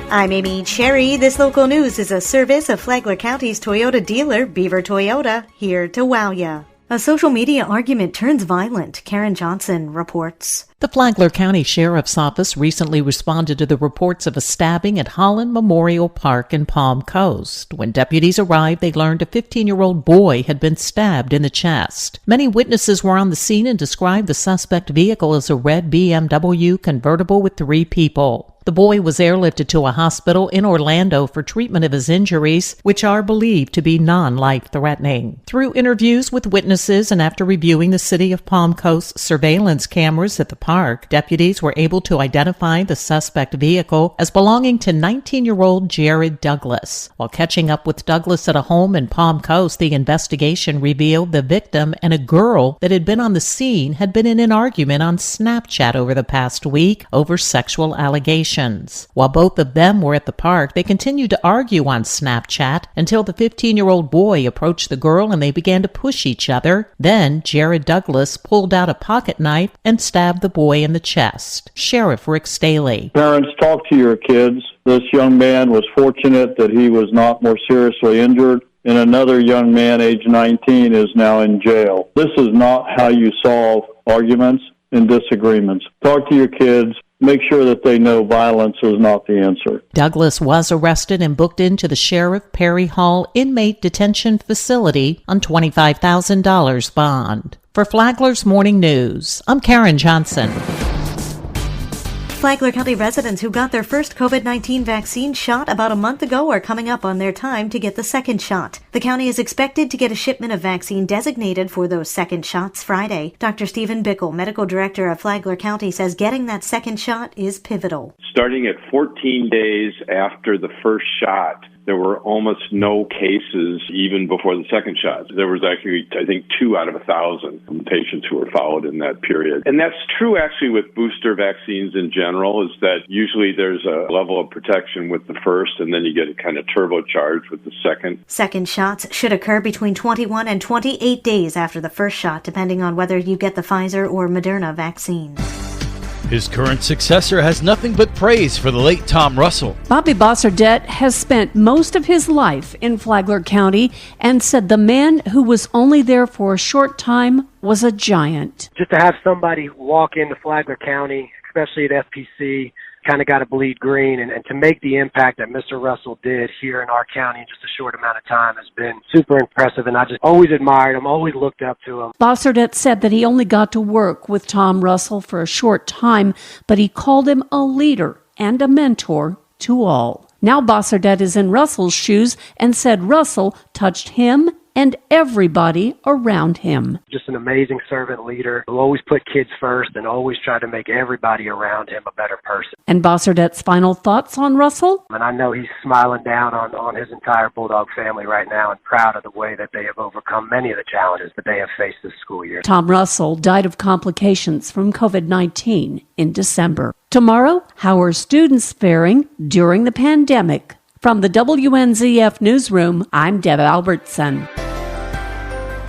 I'm Amy Cherry. This local news is a service of Flagler County's Toyota dealer, Beaver Toyota, here to wow ya. A social media argument turns violent. Karen Johnson reports. The Flagler County Sheriff's Office recently responded to the reports of a stabbing at Holland Memorial Park in Palm Coast. When deputies arrived, they learned a 15-year-old boy had been stabbed in the chest. Many witnesses were on the scene and described the suspect vehicle as a red BMW convertible with 3 people. The boy was airlifted to a hospital in Orlando for treatment of his injuries, which are believed to be non-life-threatening. Through interviews with witnesses and after reviewing the city of Palm Coast surveillance cameras at the park, deputies were able to identify the suspect vehicle as belonging to 19-year-old Jared Douglas. While catching up with Douglas at a home in Palm Coast, the investigation revealed the victim and a girl that had been on the scene had been in an argument on Snapchat over the past week over sexual allegations. While both of them were at the park, they continued to argue on Snapchat until the 15-year-old boy approached the girl and they began to push each other. Then Jared Douglas pulled out a pocket knife and stabbed the boy in the chest. Sheriff Rick Staley. Parents, talk to your kids. This young man was fortunate that he was not more seriously injured, and another young man, age 19, is now in jail. This is not how you solve arguments and disagreements. Talk to your kids. Make sure that they know violence is not the answer. Douglas was arrested and booked into the Sheriff Perry Hall Inmate Detention Facility on $25,000 bond. For Flagler's Morning News, I'm Karen Johnson. Flagler County residents who got their first COVID-19 vaccine shot about a month ago are coming up on their time to get the second shot. The county is expected to get a shipment of vaccine designated for those second shots Friday. Dr. Stephen Bickle, medical director of Flagler County, says getting that second shot is pivotal. Starting at 14 days after the first shot, there were almost no cases even before the second shot. There was actually, I think, 2 out of 1,000 patients who were followed in that period. And that's true actually with booster vaccines in general, is that usually there's a level of protection with the first and then you get it kind of turbocharged with the second. Second shots should occur between 21 and 28 days after the first shot, depending on whether you get the Pfizer or Moderna vaccine. His current successor has nothing but praise for the late Tom Russell. Bobby Bosserdett has spent most of his life in Flagler County and said the man who was only there for a short time was a giant. Just to have somebody walk into Flagler County, especially at FPC, kind of got to bleed green, and to make the impact that Mr. Russell did here in our county in just a short amount of time has been super impressive, and I just always admired him, always looked up to him. Bosserdett said that he only got to work with Tom Russell for a short time, but he called him a leader and a mentor to all. Now Bosserdett is in Russell's shoes and said Russell touched him and everybody around him. Just an amazing servant leader who always put kids first and always tried to make everybody around him a better person. And Bosserdett's final thoughts on Russell? And I know he's smiling down on his entire Bulldog family right now and proud of the way that they have overcome many of the challenges that they have faced this school year. Tom Russell died of complications from COVID-19 in December. Tomorrow, how are students faring during the pandemic? From the WNZF Newsroom, I'm Deb Albertson.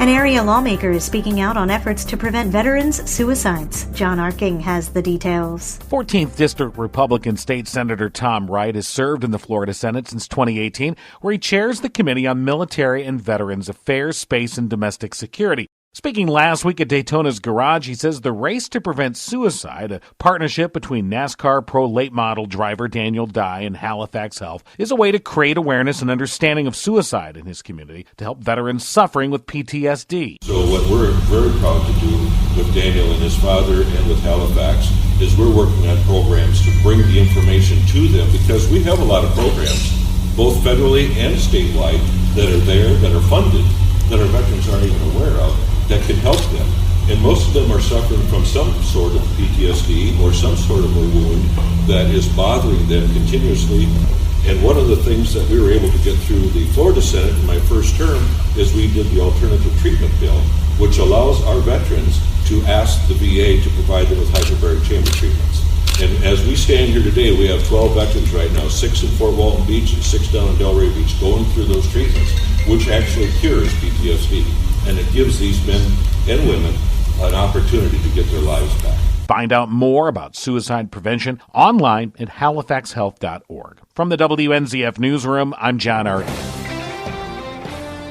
An area lawmaker is speaking out on efforts to prevent veterans' suicides. John Arking has the details. 14th District Republican State Senator Tom Wright has served in the Florida Senate since 2018, where he chairs the Committee on Military and Veterans Affairs, Space, and Domestic Security. Speaking last week at Daytona's Garage, he says the Race to Prevent Suicide, a partnership between NASCAR pro late model driver Daniel Dye and Halifax Health, is a way to create awareness and understanding of suicide in his community to help veterans suffering with PTSD. So what we're very proud to do with Daniel and his father and with Halifax is we're working on programs to bring the information to them, because we have a lot of programs, both federally and statewide, that are there, that are funded, that our veterans aren't even aware of, that can help them. And most of them are suffering from some sort of PTSD or some sort of a wound that is bothering them continuously. And one of the things that we were able to get through the Florida Senate in my first term is we did the alternative treatment bill, which allows our veterans to ask the VA to provide them with hyperbaric chamber treatments. And as we stand here today, we have 12 veterans right now, 6 in Fort Walton Beach and 6 down in Delray Beach, going through those treatments, which actually cures PTSD. And it gives these men and women an opportunity to get their lives back. Find out more about suicide prevention online at halifaxhealth.org. From the WNZF Newsroom, I'm John Arden.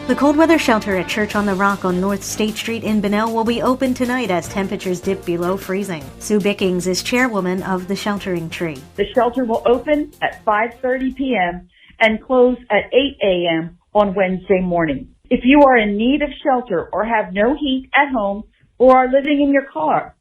The cold weather shelter at Church on the Rock on North State Street in Bunnell will be open tonight as temperatures dip below freezing. Sue Bickings is chairwoman of the sheltering tree. The shelter will open at 5:30 p.m. and close at 8 a.m. on Wednesday morning. If you are in need of shelter or have no heat at home or are living in your car,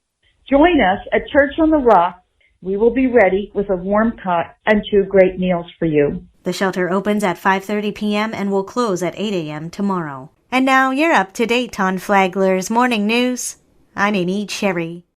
join us at Church on the Rock. We will be ready with a warm cot and 2 great meals for you. The shelter opens at 5:30 p.m. and will close at 8 a.m. tomorrow. And now you're up to date on Flagler's Morning News. I'm Amy Cherry.